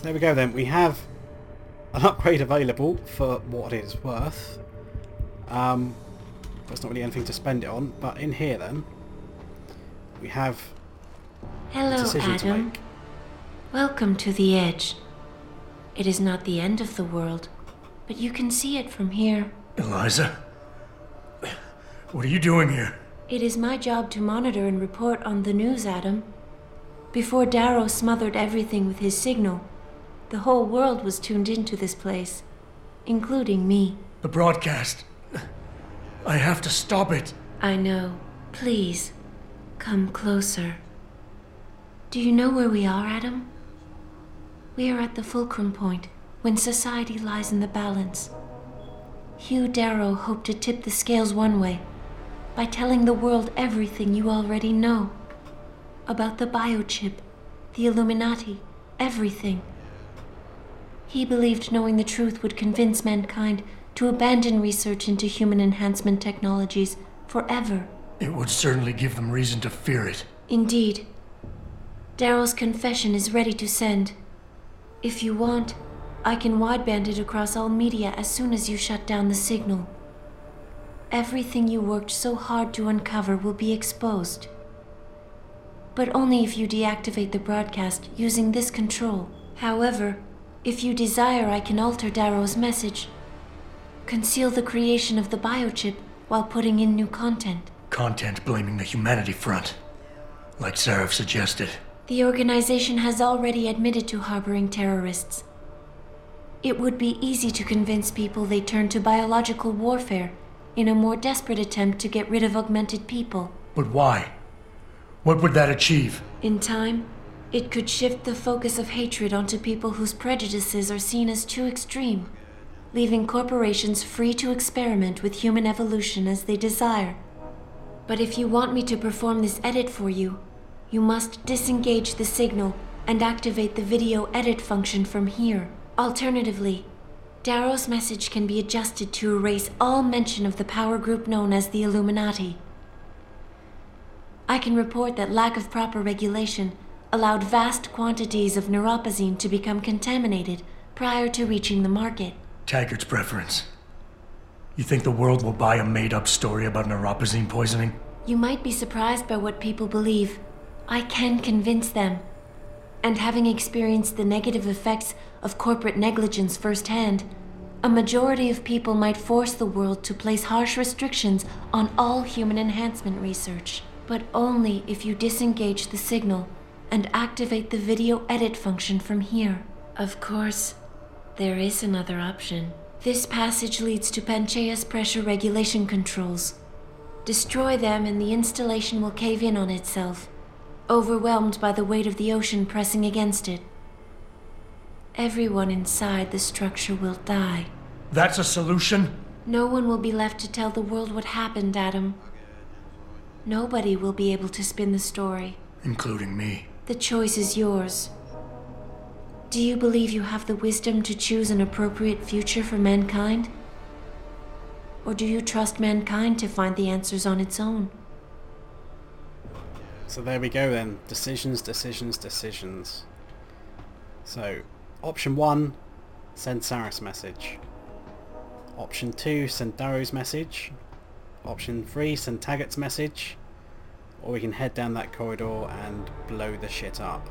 So there we go then. We have an upgrade available for what it is worth. There's not really anything to spend it on, but in here then, we have a decision to Adam. make. Welcome to the Edge. It is not the end of the world, but you can see it from here. Eliza? What are you doing here? It is my job to monitor and report on the news, Adam. Before Darrow smothered everything with his signal, the whole world was tuned into this place, including me. The broadcast. I have to stop it. I know. Please, come closer. Do you know where we are, Adam? We are at the fulcrum point, when society lies in the balance. Hugh Darrow hoped to tip the scales one way, by telling the world everything you already know. About the biochip, the Illuminati, everything. He believed knowing the truth would convince mankind to abandon research into human enhancement technologies forever. It would certainly give them reason to fear it. Indeed. Darrow's confession is ready to send. If you want, I can wideband it across all media as soon as you shut down the signal. Everything you worked so hard to uncover will be exposed. But only if you deactivate the broadcast using this control. However, if you desire, I can alter Darrow's message. Conceal the creation of the biochip while putting in new content. Content blaming the humanity front, like Sarif suggested. The organization has already admitted to harboring terrorists. It would be easy to convince people they turn to biological warfare in a more desperate attempt to get rid of augmented people. But why? What would that achieve? In time, it could shift the focus of hatred onto people whose prejudices are seen as too extreme, leaving corporations free to experiment with human evolution as they desire. But if you want me to perform this edit for you, you must disengage the signal and activate the video edit function from here. Alternatively, Darrow's message can be adjusted to erase all mention of the power group known as the Illuminati. I can report that lack of proper regulation allowed vast quantities of neuropozyne to become contaminated prior to reaching the market. Taggart's preference. You think the world will buy a made-up story about neuropozyne poisoning? You might be surprised by what people believe. I can convince them. And having experienced the negative effects of corporate negligence firsthand, a majority of people might force the world to place harsh restrictions on all human enhancement research. But only if you disengage the signal and activate the video edit function from here. Of course, there is another option. This passage leads to Panchaea's pressure regulation controls. Destroy them and the installation will cave in on itself, overwhelmed by the weight of the ocean pressing against it. Everyone inside the structure will die. That's a solution? No one will be left to tell the world what happened, Adam. Nobody will be able to spin the story. Including me. The choice is yours. Do you believe you have the wisdom to choose an appropriate future for mankind? Or do you trust mankind to find the answers on its own? So there we go then. Decisions, decisions, decisions. So, option 1, send Sarif's message. Option 2, send Darrow's message. Option 3, send Taggart's message. Or we can head down that corridor and blow the shit up.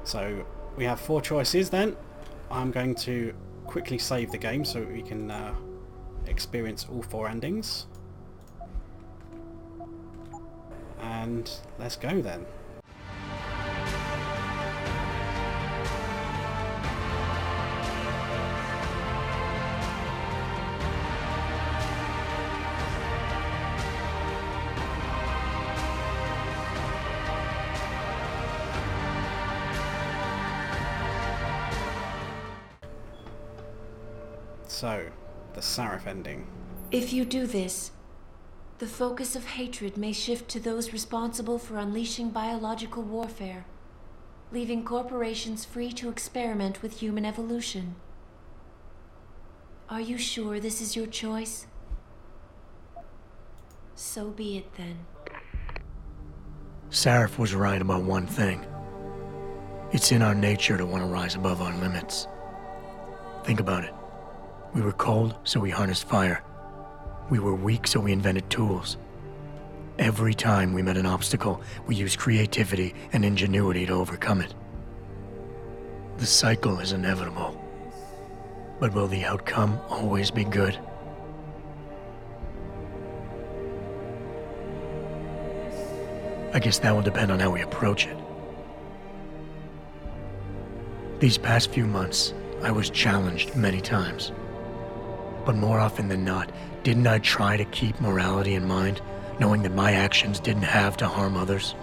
So, we have 4 choices then. I'm going to quickly save the game so we can experience all 4 endings. And let's go then. So, the Sarif ending. If you do this, the focus of hatred may shift to those responsible for unleashing biological warfare, leaving corporations free to experiment with human evolution. Are you sure this is your choice? So be it then. Sarif was right about one thing. It's in our nature to want to rise above our limits. Think about it. We were cold, so we harnessed fire. We were weak, so we invented tools. Every time we met an obstacle, we used creativity and ingenuity to overcome it. The cycle is inevitable. But will the outcome always be good? I guess that will depend on how we approach it. These past few months, I was challenged many times. But more often than not, didn't I try to keep morality in mind, knowing that my actions didn't have to harm others?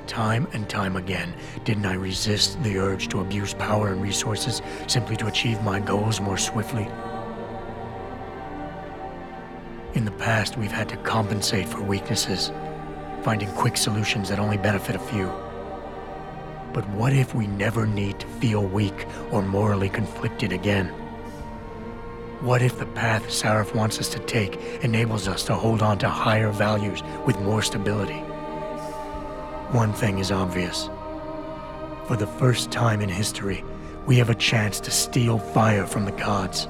Time and time again, didn't I resist the urge to abuse power and resources simply to achieve my goals more swiftly? In the past, we've had to compensate for weaknesses, finding quick solutions that only benefit a few. But what if we never need to feel weak or morally conflicted again? What if the path Sarif wants us to take enables us to hold on to higher values with more stability? One thing is obvious. For the first time in history, we have a chance to steal fire from the gods.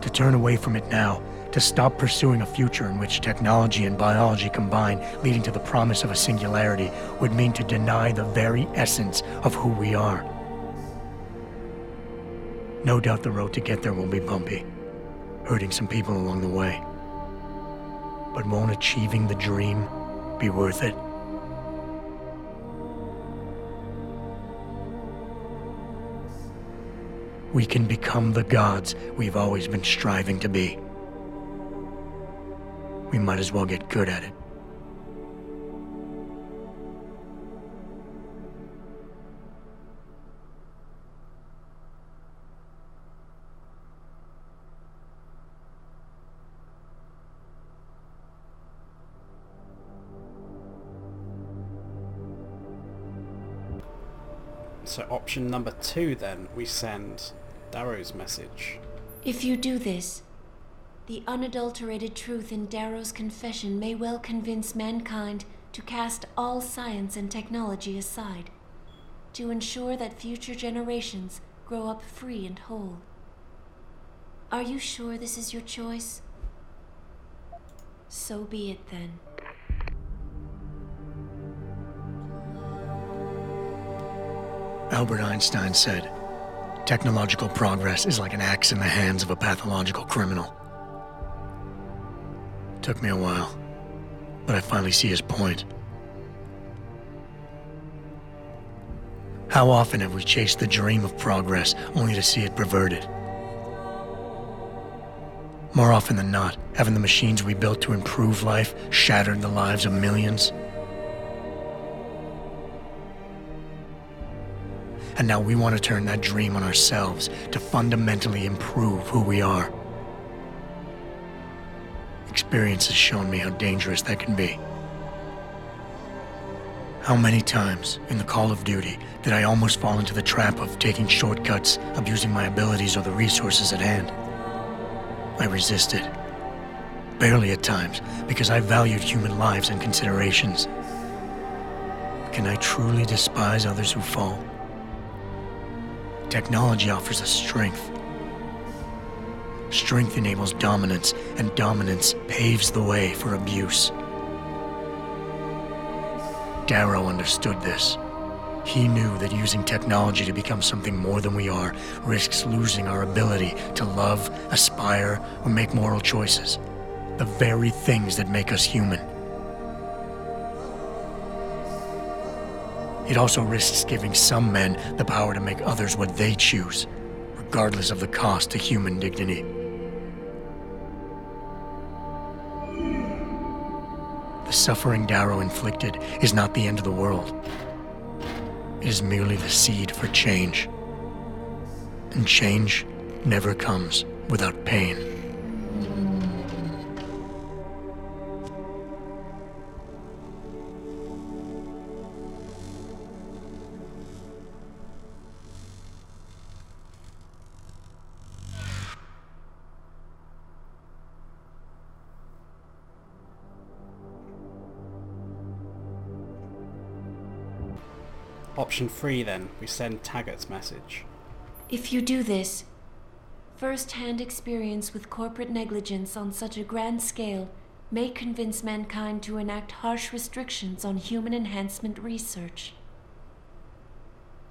To turn away from it now, to stop pursuing a future in which technology and biology combine, leading to the promise of a singularity, would mean to deny the very essence of who we are. No doubt the road to get there will be bumpy, hurting some people along the way. But won't achieving the dream be worth it? We can become the gods we've always been striving to be. We might as well get good at it. So option number 2 then, we send Darrow's message. If you do this, the unadulterated truth in Darrow's confession may well convince mankind to cast all science and technology aside, to ensure that future generations grow up free and whole. Are you sure this is your choice? So be it then. Albert Einstein said, "Technological progress is like an axe in the hands of a pathological criminal." Took me a while, but I finally see his point. How often have we chased the dream of progress only to see it perverted? More often than not, haven't the machines we built to improve life shattered the lives of millions? And now we want to turn that dream on ourselves to fundamentally improve who we are. Experience has shown me how dangerous that can be. How many times in the call of duty did I almost fall into the trap of taking shortcuts, abusing my abilities or the resources at hand? I resisted. Barely at times, because I valued human lives and considerations. Can I truly despise others who fall? Technology offers us strength. Strength enables dominance, and dominance paves the way for abuse. Darrow understood this. He knew that using technology to become something more than we are risks losing our ability to love, aspire, or make moral choices. The very things that make us human. It also risks giving some men the power to make others what they choose, regardless of the cost to human dignity. The suffering Darrow inflicted is not the end of the world. It is merely the seed for change. And change never comes without pain. Option 3 then, we send Taggart's message. If you do this, first-hand experience with corporate negligence on such a grand scale may convince mankind to enact harsh restrictions on human enhancement research.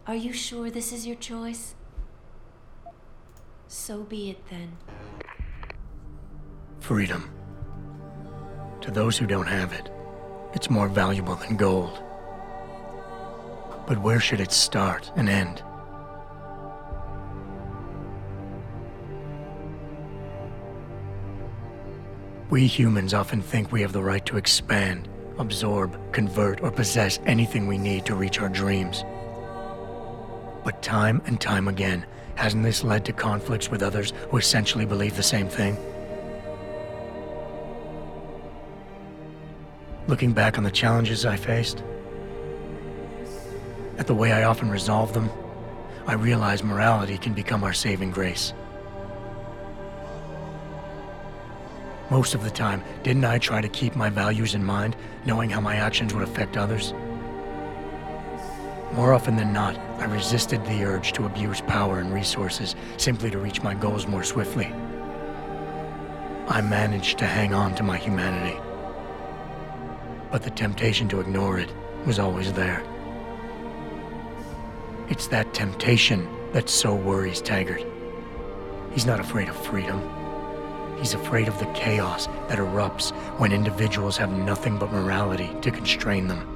Are you sure this is your choice? So be it then. Freedom. To those who don't have it, it's more valuable than gold. But where should it start and end? We humans often think we have the right to expand, absorb, convert, or possess anything we need to reach our dreams. But time and time again, hasn't this led to conflicts with others who essentially believe the same thing? Looking back on the challenges I faced, at the way I often resolve them, I realize morality can become our saving grace. Most of the time, didn't I try to keep my values in mind, knowing how my actions would affect others? More often than not, I resisted the urge to abuse power and resources simply to reach my goals more swiftly. I managed to hang on to my humanity, but the temptation to ignore it was always there. It's that temptation that so worries Taggart. He's not afraid of freedom. He's afraid of the chaos that erupts when individuals have nothing but morality to constrain them.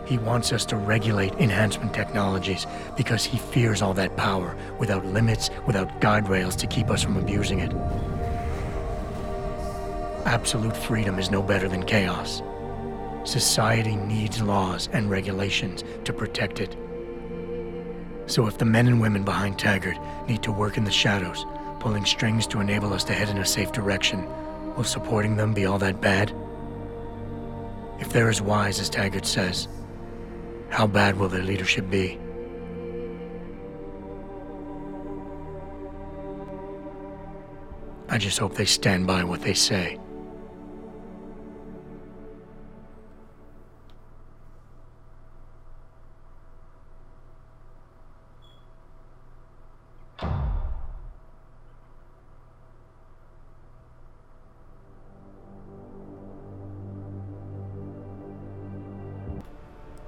He wants us to regulate enhancement technologies because he fears all that power without limits, without guide rails to keep us from abusing it. Absolute freedom is no better than chaos. Society needs laws and regulations to protect it. So if the men and women behind Taggart need to work in the shadows, pulling strings to enable us to head in a safe direction, will supporting them be all that bad? If they're as wise as Taggart says, how bad will their leadership be? I just hope they stand by what they say.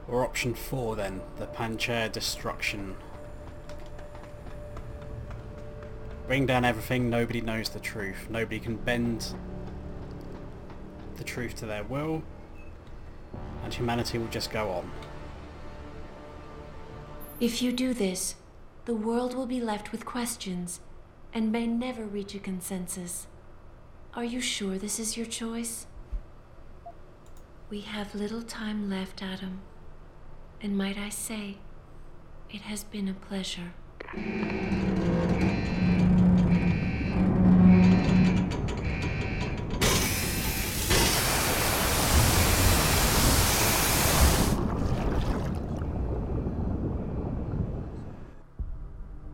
Or option 4 then, the Panchair destruction. Bring down everything, nobody knows the truth. Nobody can bend the truth to their will, and humanity will just go on. If you do this, the world will be left with questions and may never reach a consensus. Are you sure this is your choice? We have little time left, Adam. And might I say, it has been a pleasure.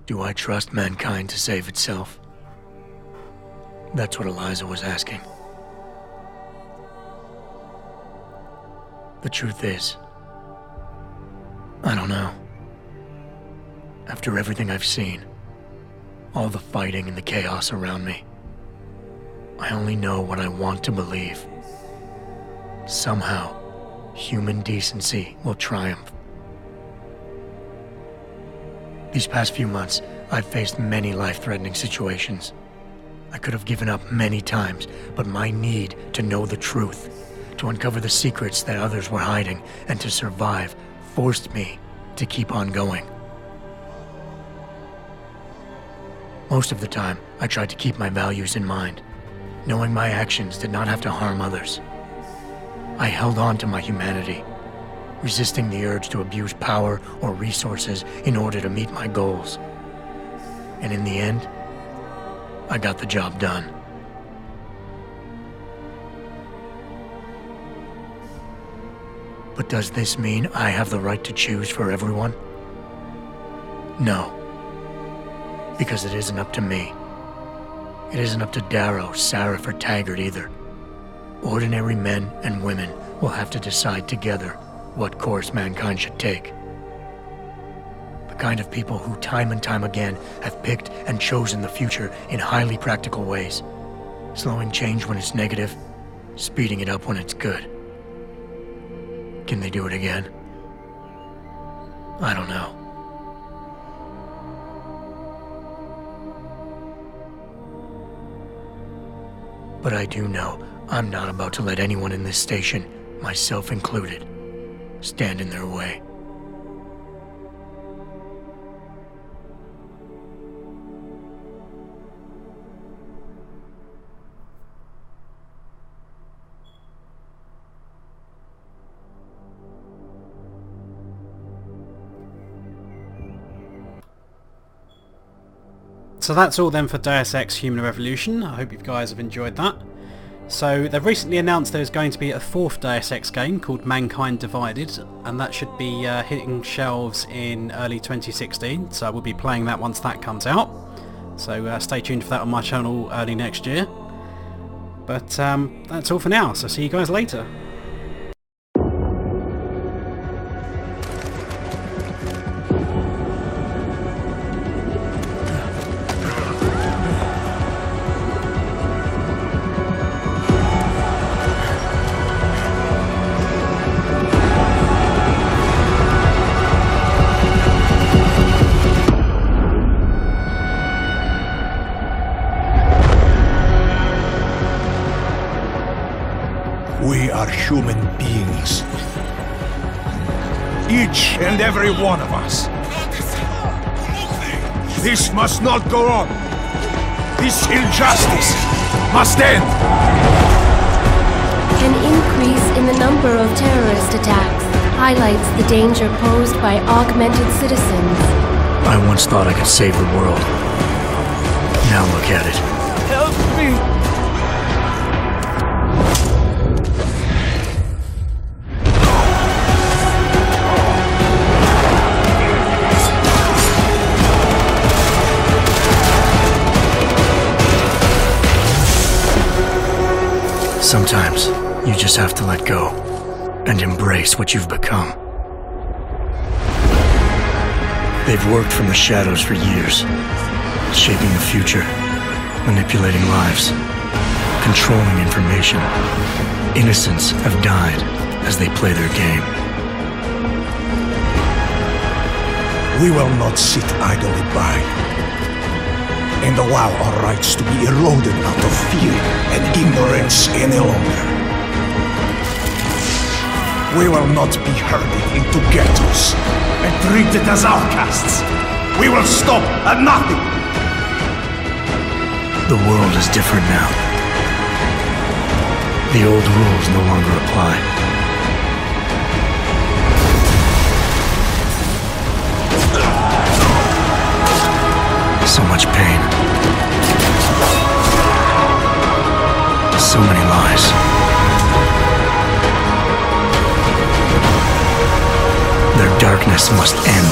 Do I trust mankind to save itself? That's what Eliza was asking. The truth is, I don't know. After everything I've seen, all the fighting and the chaos around me, I only know what I want to believe. Somehow, human decency will triumph. These past few months, I've faced many life-threatening situations. I could have given up many times, but my need to know the truth, to uncover the secrets that others were hiding, and to survive forced me to keep on going. Most of the time, I tried to keep my values in mind, knowing my actions did not have to harm others. I held on to my humanity, resisting the urge to abuse power or resources in order to meet my goals. And in the end, I got the job done. But does this mean I have the right to choose for everyone? No. Because it isn't up to me. It isn't up to Darrow, Sarif, or Taggart either. Ordinary men and women will have to decide together what course mankind should take. kind of people who time and time again have picked and chosen the future in highly practical ways. Slowing change when it's negative, speeding it up when it's good. Can they do it again? I don't know. But I do know I'm not about to let anyone in this station, myself included, stand in their way. So that's all then for Deus Ex Human Revolution. I hope you guys have enjoyed that. So they've recently announced there's going to be a fourth Deus Ex game called Mankind Divided, and that should be hitting shelves in early 2016, so we'll be playing that once that comes out. So stay tuned for that on my channel early next year. But that's all for now, so see you guys later. We are human beings. Each and every one of us. This must not go on. This injustice must end. An increase in the number of terrorist attacks highlights the danger posed by augmented citizens. I once thought I could save the world. Now look at it. Help me! Sometimes, you just have to let go and embrace what you've become. They've worked from the shadows for years, shaping the future, manipulating lives, controlling information. Innocents have died as they play their game. We will not sit idly by and allow our rights to be eroded out of fear and ignorance any longer. We will not be herded into ghettos and treated as outcasts. We will stop at nothing. The world is different now. The old rules no longer apply. So much pain. So many lies. Their darkness must end.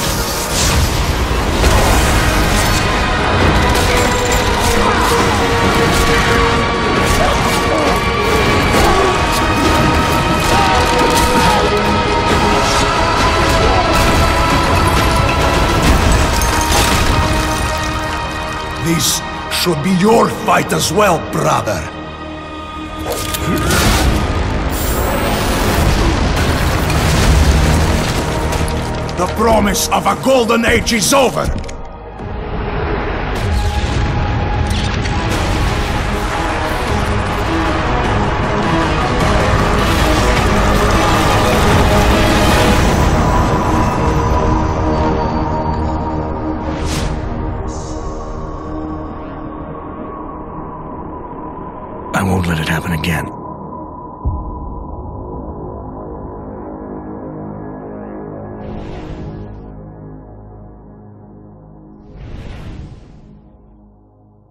This should be your fight as well, brother. The promise of a golden age is over. I won't let it happen again.